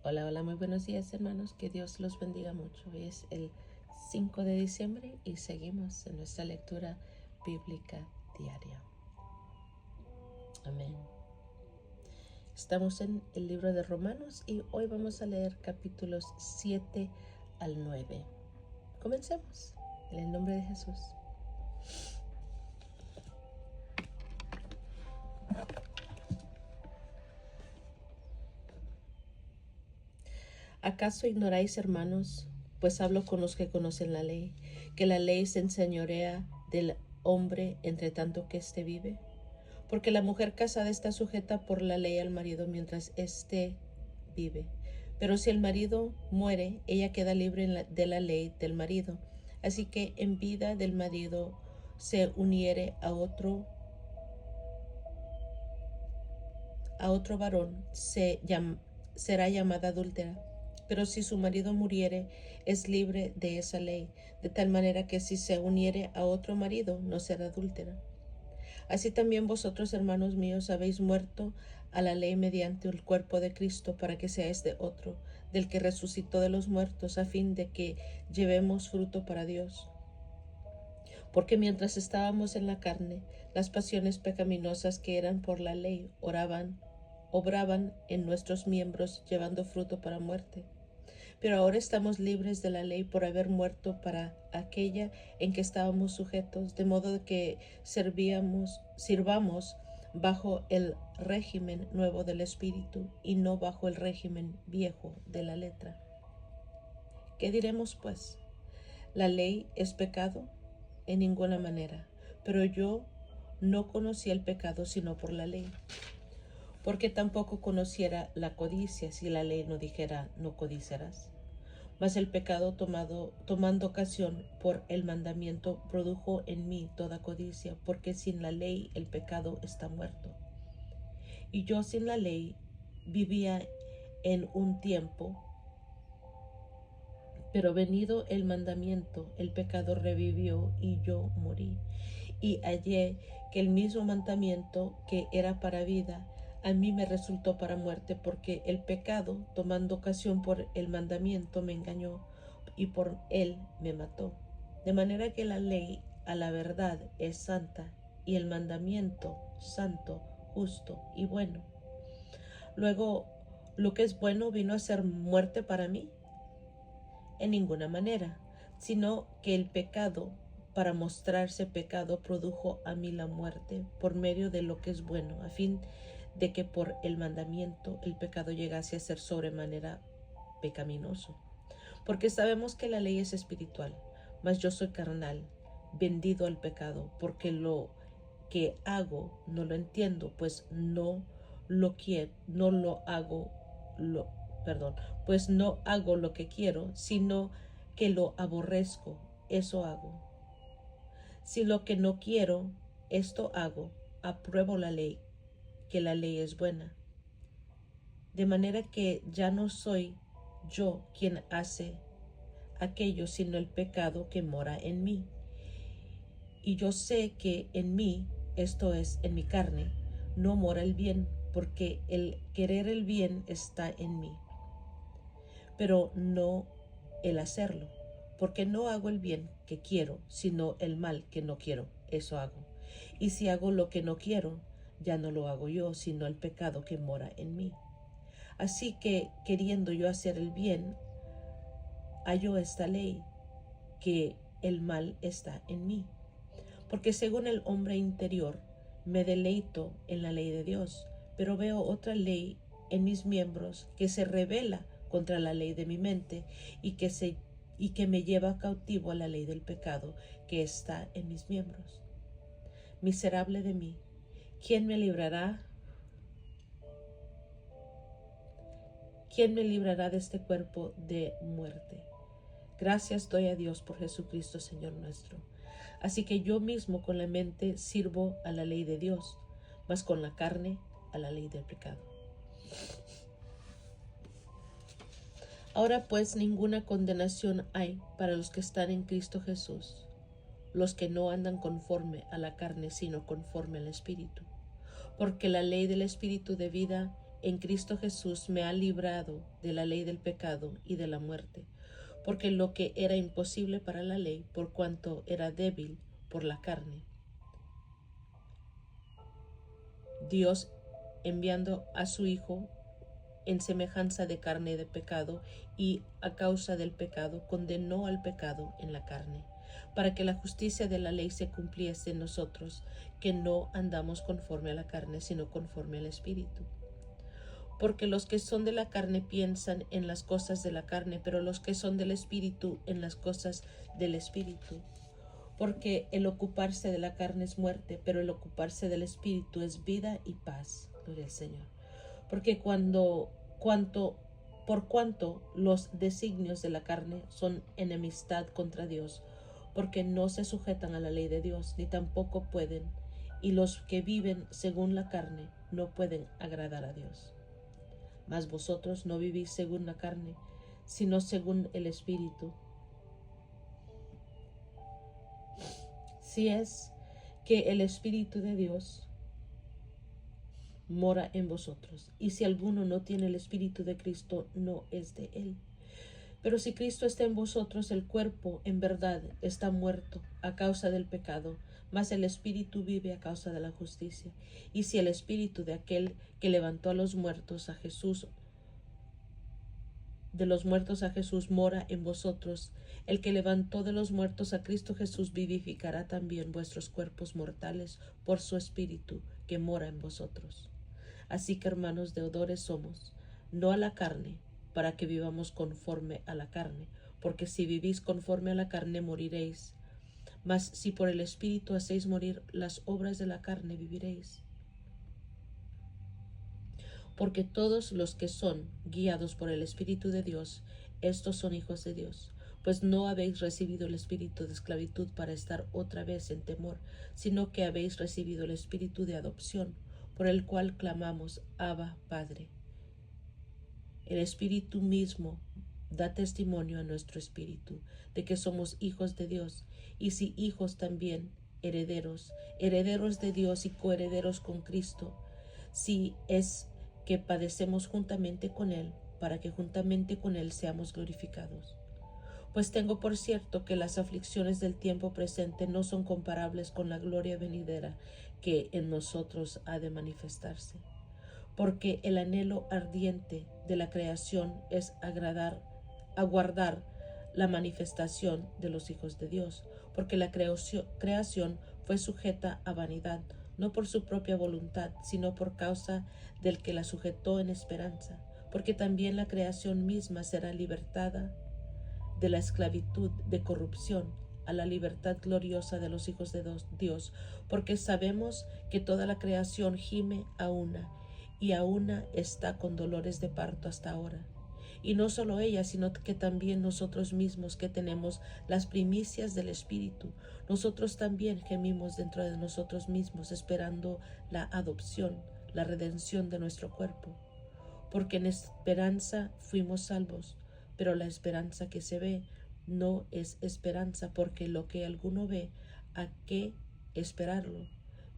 Hola, hola, muy buenos días hermanos, que Dios los bendiga mucho. Hoy es el 5 de diciembre y seguimos en nuestra lectura bíblica diaria. Amén. Estamos en el libro de Romanos y hoy vamos a leer capítulos 7 al 9. Comencemos en el nombre de Jesús. ¿Acaso ignoráis, hermanos? Pues hablo con los que conocen la ley, que la ley se enseñorea del hombre entre tanto que éste vive. Porque la mujer casada está sujeta por la ley al marido mientras éste vive. Pero si el marido muere, ella queda libre de la ley del marido. Así que en vida del marido se uniere a otro varón, será llamada adúltera. Pero si su marido muriere, es libre de esa ley, de tal manera que si se uniere a otro marido, no será adúltera. Así también vosotros, hermanos míos, habéis muerto a la ley mediante el cuerpo de Cristo, para que seáis de otro, del que resucitó de los muertos, a fin de que llevemos fruto para Dios. Porque mientras estábamos en la carne, las pasiones pecaminosas que eran por la ley obraban en nuestros miembros, llevando fruto para muerte. Pero ahora estamos libres de la ley por haber muerto para aquella en que estábamos sujetos, de modo que sirvamos bajo el régimen nuevo del Espíritu y no bajo el régimen viejo de la letra. ¿Qué diremos pues? ¿La ley es pecado? En ninguna manera. Pero yo no conocía el pecado sino por la ley, porque tampoco conociera la codicia si la ley no dijera no codiciarás. Mas el pecado tomando ocasión por el mandamiento produjo en mí toda codicia, porque sin la ley el pecado está muerto. Y yo sin la ley vivía en un tiempo, pero venido el mandamiento, el pecado revivió y yo morí. Y hallé que el mismo mandamiento que era para vida, a mí me resultó para muerte, porque el pecado, tomando ocasión por el mandamiento, me engañó y por él me mató. De manera que la ley a la verdad es santa y el mandamiento santo, justo y bueno. Luego, lo que es bueno vino a ser muerte para mí. En ninguna manera, sino que el pecado, para mostrarse pecado, produjo a mí la muerte por medio de lo que es bueno, a fin de que por el mandamiento el pecado llegase a ser sobremanera pecaminoso. Porque sabemos que la ley es espiritual, mas yo soy carnal, vendido al pecado, porque lo que hago no lo entiendo, pues pues no hago lo que quiero, sino que lo aborrezco, eso hago. Si lo que no quiero, esto hago, apruebo la ley, que la ley es buena. De manera que ya no soy yo quien hace aquello, sino el pecado que mora en mí. Y yo sé que en mí, esto es, en mi carne, no mora el bien, porque el querer el bien está en mí, pero no el hacerlo, porque no hago el bien que quiero, sino el mal que no quiero, eso hago. Y si hago lo que no quiero, ya no lo hago yo, sino el pecado que mora en mí. Así que, queriendo yo hacer el bien, hallo esta ley, que el mal está en mí. Porque según el hombre interior, me deleito en la ley de Dios, pero veo otra ley en mis miembros que se rebela contra la ley de mi mente y que me lleva cautivo a la ley del pecado que está en mis miembros. Miserable de mí, ¿quién me librará? ¿Quién me librará de este cuerpo de muerte? Gracias doy a Dios por Jesucristo, Señor nuestro. Así que yo mismo con la mente sirvo a la ley de Dios, mas con la carne a la ley del pecado. Ahora pues ninguna condenación hay para los que están en Cristo Jesús, los que no andan conforme a la carne, sino conforme al Espíritu. Porque la ley del Espíritu de vida en Cristo Jesús me ha librado de la ley del pecado y de la muerte, porque lo que era imposible para la ley, por cuanto era débil por la carne, Dios, enviando a su Hijo en semejanza de carne y de pecado, y a causa del pecado condenó al pecado en la carne, para que la justicia de la ley se cumpliese en nosotros, que no andamos conforme a la carne, sino conforme al Espíritu. Porque los que son de la carne piensan en las cosas de la carne, pero los que son del Espíritu en las cosas del Espíritu. Porque el ocuparse de la carne es muerte, pero el ocuparse del Espíritu es vida y paz. Gloria al Señor. Porque por cuanto los designios de la carne son enemistad contra Dios, porque no se sujetan a la ley de Dios, ni tampoco pueden, y los que viven según la carne no pueden agradar a Dios. Mas vosotros no vivís según la carne, sino según el Espíritu. Si es que el Espíritu de Dios mora en vosotros, y si alguno no tiene el Espíritu de Cristo, no es de él. Pero si Cristo está en vosotros, el cuerpo en verdad está muerto a causa del pecado, mas el Espíritu vive a causa de la justicia. Y si el Espíritu de aquel que levantó a los muertos a Jesús, de los muertos a Jesús mora en vosotros, el que levantó de los muertos a Cristo Jesús vivificará también vuestros cuerpos mortales por su Espíritu que mora en vosotros. Así que, hermanos, deudores somos, no a la carne, para que vivamos conforme a la carne, porque si vivís conforme a la carne moriréis. Mas si por el Espíritu hacéis morir las obras de la carne, viviréis. Porque todos los que son guiados por el Espíritu de Dios, estos son hijos de Dios. Pues no habéis recibido el espíritu de esclavitud para estar otra vez en temor, sino que habéis recibido el espíritu de adopción, por el cual clamamos, Abba, Padre. El Espíritu mismo da testimonio a nuestro espíritu de que somos hijos de Dios, y si hijos también, herederos, herederos de Dios y coherederos con Cristo, si es que padecemos juntamente con Él, para que juntamente con Él seamos glorificados. Pues tengo por cierto que las aflicciones del tiempo presente no son comparables con la gloria venidera que en nosotros ha de manifestarse. Porque el anhelo ardiente de la creación es aguardar la manifestación de los hijos de Dios, porque la creación fue sujeta a vanidad, no por su propia voluntad, sino por causa del que la sujetó en esperanza, porque también la creación misma será libertada de la esclavitud de corrupción a la libertad gloriosa de los hijos de Dios, porque sabemos que toda la creación gime a una, y a una está con dolores de parto hasta ahora. Y no solo ella, sino que también nosotros mismos que tenemos las primicias del Espíritu, nosotros también gemimos dentro de nosotros mismos, esperando la adopción, la redención de nuestro cuerpo. Porque en esperanza fuimos salvos, pero la esperanza que se ve no es esperanza, porque lo que alguno ve, ¿a qué esperarlo?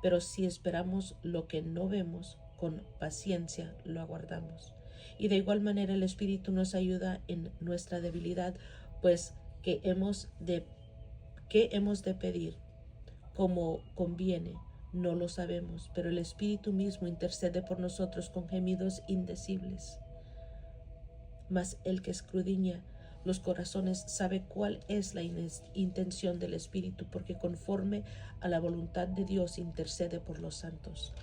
Pero si esperamos lo que no vemos, con paciencia lo aguardamos. Y de igual manera el Espíritu nos ayuda en nuestra debilidad, pues ¿qué hemos de pedir como conviene? No lo sabemos, pero el Espíritu mismo intercede por nosotros con gemidos indecibles. Mas el que escudriña los corazones sabe cuál es la intención del Espíritu, porque conforme a la voluntad de Dios intercede por los santos.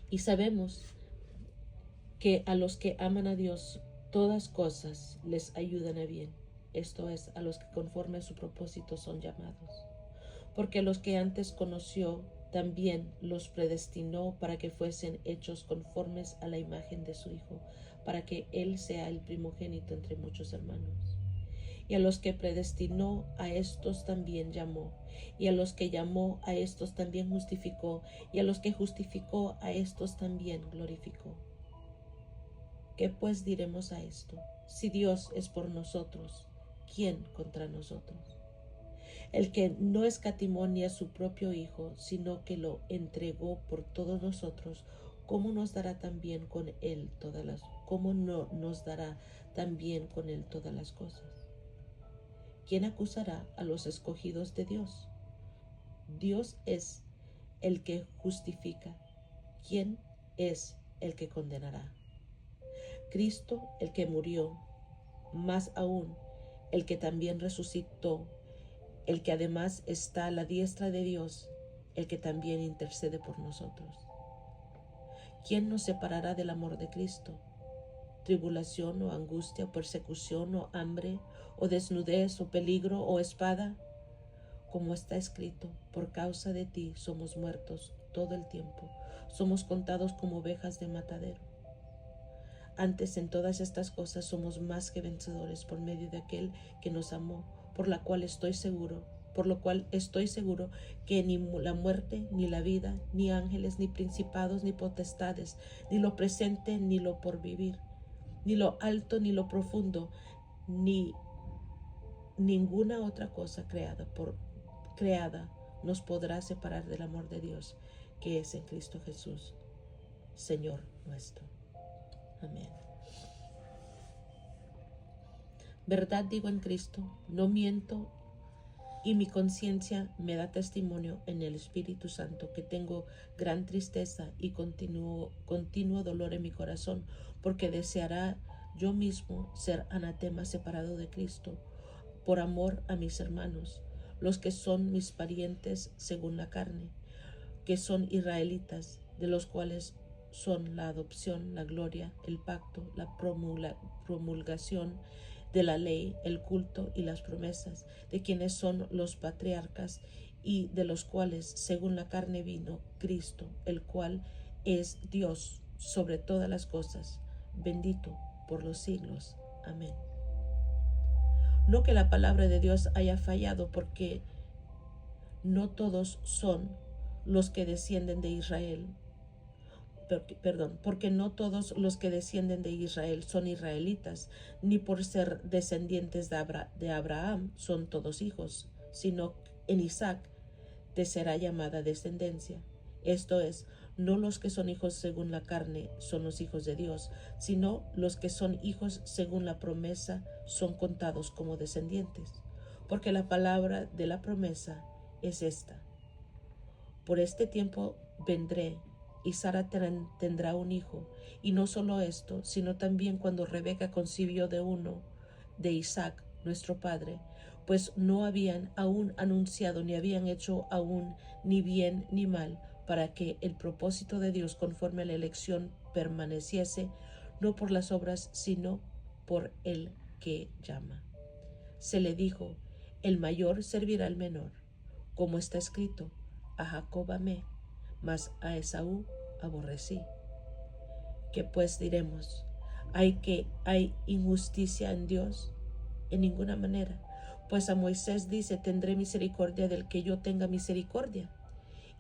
Y sabemos que a los que aman a Dios, todas cosas les ayudan a bien. Esto es, a los que conforme a su propósito son llamados. Porque a los que antes conoció, también los predestinó para que fuesen hechos conformes a la imagen de su Hijo, para que Él sea el primogénito entre muchos hermanos. Y a los que predestinó, a estos también llamó. Y a los que llamó, a estos también justificó. Y a los que justificó, a estos también glorificó. ¿Qué pues diremos a esto? Si Dios es por nosotros, ¿quién contra nosotros? el que no escatimó ni a su propio Hijo, sino que lo entregó por todos nosotros, ¿cómo nos dará también con él cómo no nos dará también con él todas las cosas? ¿Quién acusará a los escogidos de Dios? Dios es el que justifica. ¿Quién es el que condenará? Cristo, el que murió, más aún, el que también resucitó, el que además está a la diestra de Dios, el que también intercede por nosotros. ¿Quién nos separará del amor de Cristo? ¿Tribulación o angustia, o persecución o hambre, o desnudez o peligro o espada? Como está escrito, por causa de ti somos muertos todo el tiempo, somos contados como ovejas de matadero. Antes en todas estas cosas somos más que vencedores por medio de aquel que nos amó, por lo cual estoy seguro que ni la muerte, ni la vida, ni ángeles, ni principados, ni potestades, ni lo presente, ni lo porvenir, ni lo alto, ni lo profundo, ni ninguna otra cosa creada nos podrá separar del amor de Dios que es en Cristo Jesús, Señor nuestro. Amén. Verdad digo en Cristo, no miento, y mi conciencia me da testimonio en el Espíritu Santo que tengo gran tristeza y continuo dolor en mi corazón, porque deseará yo mismo ser anatema, separado de Cristo, por amor a mis hermanos, los que son mis parientes según la carne, que son israelitas, de los cuales son la adopción, la gloria, el pacto, la promulgación de la ley, el culto y las promesas, de quienes son los patriarcas y de los cuales según la carne vino Cristo, el cual es Dios sobre todas las cosas, bendito por los siglos. Amén. No que la palabra de Dios haya fallado, porque no todos son los que descienden de Israel. Porque no todos los que descienden de Israel son israelitas, ni por ser descendientes de Abraham son todos hijos, sino en Isaac te será llamada descendencia. Esto es, no los que son hijos según la carne son los hijos de Dios, sino los que son hijos según la promesa son contados como descendientes. Porque la palabra de la promesa es esta: por este tiempo vendré, y Sara tendrá un hijo. Y no solo esto, sino también cuando Rebeca concibió de Isaac, nuestro padre, pues no habían aún anunciado, ni habían hecho aún ni bien ni mal, para que el propósito de Dios conforme a la elección permaneciese, no por las obras, sino por el que llama. Se le dijo, el mayor servirá al menor, como está escrito, a Jacob amé, mas a Esaú aborrecí. ¿Qué pues diremos? ¿Hay injusticia en Dios? En ninguna manera. Pues a Moisés dice, tendré misericordia del que yo tenga misericordia,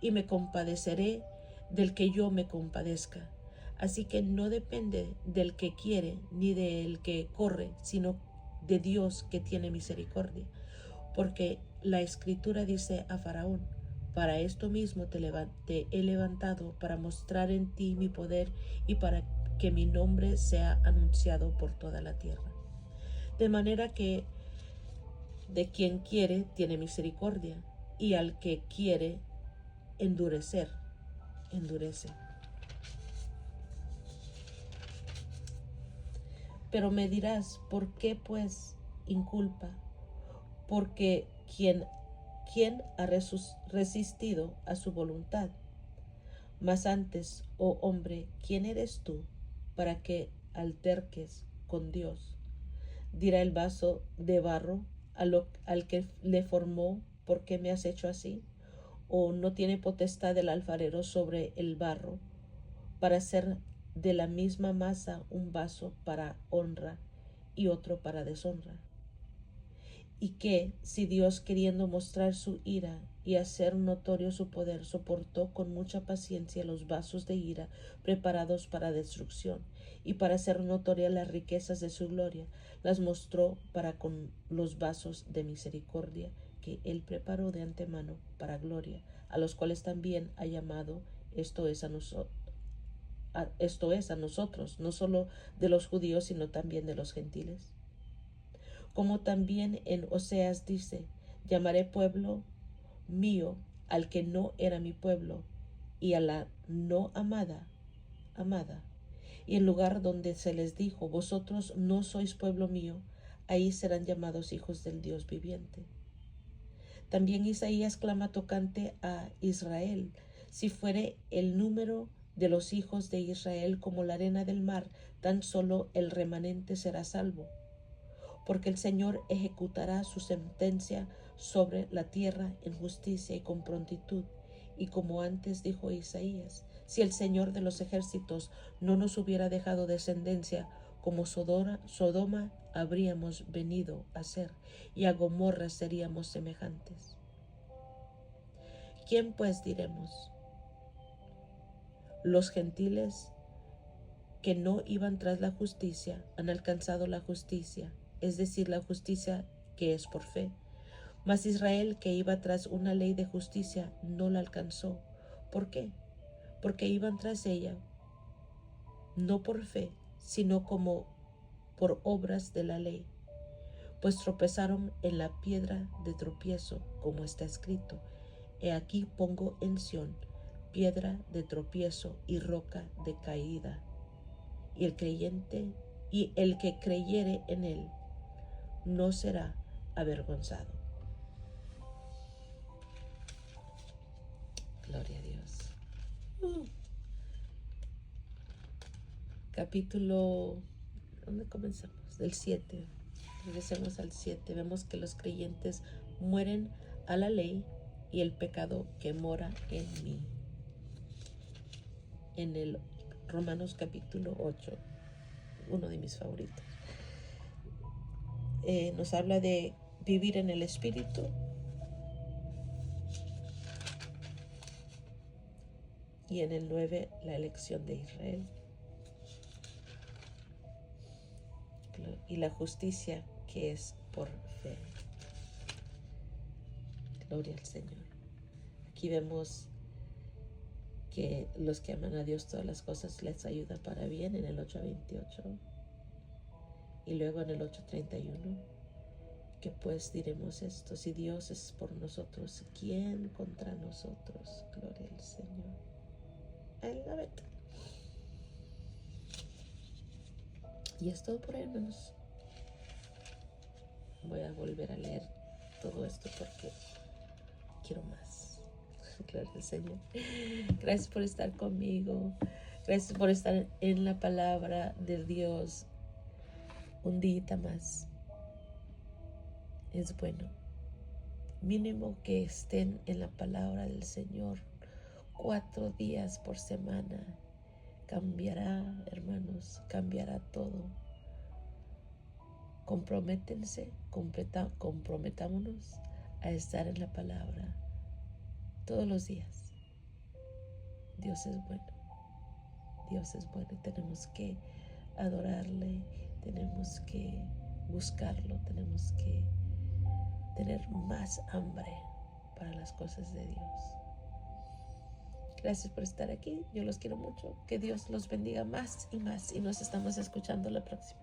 y me compadeceré del que yo me compadezca. Así que no depende del que quiere ni del que corre, sino de Dios que tiene misericordia. Porque la Escritura dice a Faraón, para esto mismo te he levantado, para mostrar en ti mi poder y para que mi nombre sea anunciado por toda la tierra. De manera que de quien quiere tiene misericordia, y al que quiere endurece. Pero me dirás, ¿por qué pues inculpa? Porque ¿quién ha resistido a su voluntad? Mas antes, oh hombre, ¿quién eres tú para que alterques con Dios? Dirá el vaso de barro al que le formó, ¿por qué me has hecho así? ¿O no tiene potestad el alfarero sobre el barro para hacer de la misma masa un vaso para honra y otro para deshonra? Y que, si Dios, queriendo mostrar su ira y hacer notorio su poder, soportó con mucha paciencia los vasos de ira preparados para destrucción, y para hacer notorias las riquezas de su gloria, las mostró para con los vasos de misericordia que Él preparó de antemano para gloria, a los cuales también ha llamado, esto es a nosotros, no solo de los judíos, sino también de los gentiles. Como también en Oseas dice, llamaré pueblo mío al que no era mi pueblo, y a la no amada, amada. Y en lugar donde se les dijo, vosotros no sois pueblo mío, ahí serán llamados hijos del Dios viviente. También Isaías clama tocante a Israel, si fuere el número de los hijos de Israel como la arena del mar, tan solo el remanente será salvo. Porque el Señor ejecutará su sentencia sobre la tierra en justicia y con prontitud. Y como antes dijo Isaías, si el Señor de los ejércitos no nos hubiera dejado descendencia, como Sodoma habríamos venido a ser, y a Gomorra seríamos semejantes. ¿Quién pues diremos? Los gentiles que no iban tras la justicia han alcanzado la justicia, es decir, la justicia que es por fe. Mas Israel, que iba tras una ley de justicia, no la alcanzó. ¿Por qué? Porque iban tras ella, no por fe, sino como por obras de la ley. Pues tropezaron en la piedra de tropiezo, como está escrito: He aquí pongo en Sión piedra de tropiezo y roca de caída. Y el que creyere en él no será avergonzado. Gloria a Dios. Capítulo, ¿dónde comenzamos? Del 7. Regresemos al 7. Vemos que los creyentes mueren a la ley y el pecado que mora en mí. En el Romanos capítulo 8, uno de mis favoritos. Nos habla de vivir en el Espíritu. Y en el 9, la elección de Israel. Y la justicia que es por fe. Gloria al Señor. Aquí vemos que los que aman a Dios todas las cosas les ayuda para bien en el 8:28. Y luego en el 8:31, que pues diremos esto: si Dios es por nosotros, ¿quién contra nosotros? Gloria al Señor. Él la vete. Y es todo por ahí, hermanos. Voy a volver a leer todo esto porque quiero más. Gloria al Señor. Gracias por estar conmigo. Gracias por estar en la palabra de Dios un día más. Es bueno. Mínimo que estén en la palabra del Señor 4 días por semana. Cambiará, hermanos, cambiará todo. Comprometámonos a estar en la palabra todos los días. Dios es bueno. Dios es bueno y tenemos que adorarle, tenemos que buscarlo, tenemos que tener más hambre para las cosas de Dios. Gracias por estar aquí. Yo los quiero mucho. Que Dios los bendiga más y más. Y nos estamos escuchando la próxima.